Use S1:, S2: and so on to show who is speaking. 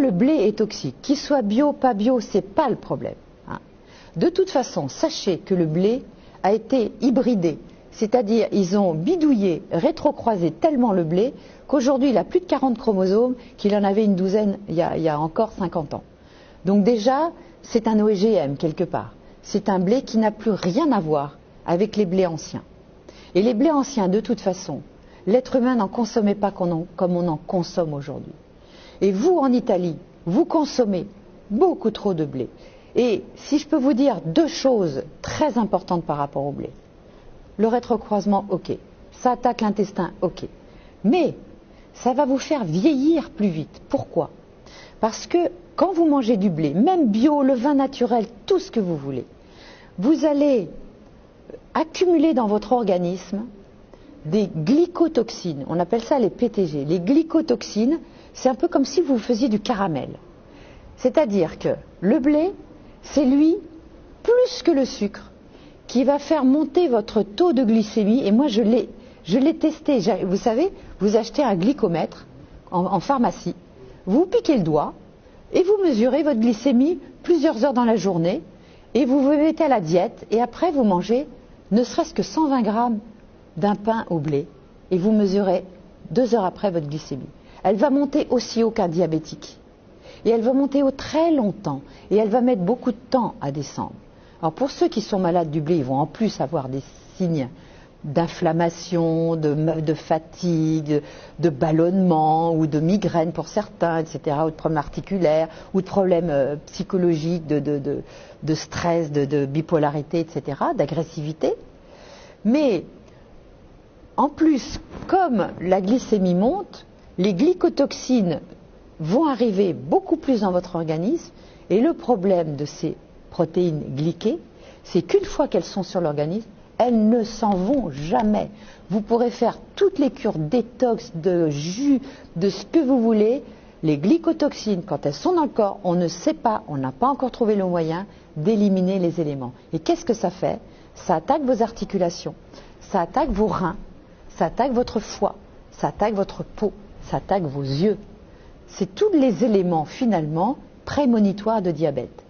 S1: le blé est toxique. Qu'il soit bio, pas bio, ce n'est pas le problème. Hein. De toute façon, sachez que le blé a été hybridé. C'est-à-dire, ils ont bidouillé, rétrocroisé tellement le blé qu'aujourd'hui, il a plus de 40 chromosomes qu'il en avait une douzaine il y a encore 50 ans. Donc déjà, c'est un OGM quelque part. C'est un blé qui n'a plus rien à voir avec les blés anciens. Et les blés anciens, de toute façon, l'être humain n'en consommait pas comme on en consomme aujourd'hui. Et vous, en Italie, vous consommez beaucoup trop de blé. Et si je peux vous dire deux choses très importantes par rapport au blé. Le rétrocroisement, ok. Ça attaque l'intestin, ok. Mais ça va vous faire vieillir plus vite. Pourquoi? Parce que quand vous mangez du blé, même bio, le vin naturel, tout ce que vous voulez, vous allez accumuler dans votre organisme des glycotoxines. On appelle ça les PTG. Les glycotoxines, c'est un peu comme si vous faisiez du caramel. C'est-à-dire que le blé, c'est lui, plus que le sucre, qui va faire monter votre taux de glycémie. Et moi, je l'ai testé. Vous savez, vous achetez un glycomètre en pharmacie, vous piquez le doigt et vous mesurez votre glycémie plusieurs heures dans la journée et vous vous mettez à la diète et après vous mangez ne serait-ce que 120 grammes d'un pain au blé et vous mesurez 2 heures après votre glycémie. Elle va monter aussi haut qu'un diabétique et elle va monter très longtemps et elle va mettre beaucoup de temps à descendre. Alors pour ceux qui sont malades du blé, ils vont en plus avoir des signes d'inflammation, de fatigue, de ballonnement ou de migraine pour certains, etc., ou de problèmes articulaires, ou de problèmes psychologiques, de stress, de bipolarité, etc., d'agressivité. Mais en plus, comme la glycémie monte, les glycotoxines vont arriver beaucoup plus dans votre organisme et le problème de ces protéines glyquées, c'est qu'une fois qu'elles sont sur l'organisme, elles ne s'en vont jamais. Vous pourrez faire toutes les cures détox, de jus, de ce que vous voulez. Les glycotoxines, quand elles sont dans le corps, on ne sait pas, on n'a pas encore trouvé le moyen d'éliminer les éléments. Et qu'est-ce que ça fait? Ça attaque vos articulations, ça attaque vos reins, ça attaque votre foie, ça attaque votre peau, ça attaque vos yeux. C'est tous les éléments finalement prémonitoires de diabète.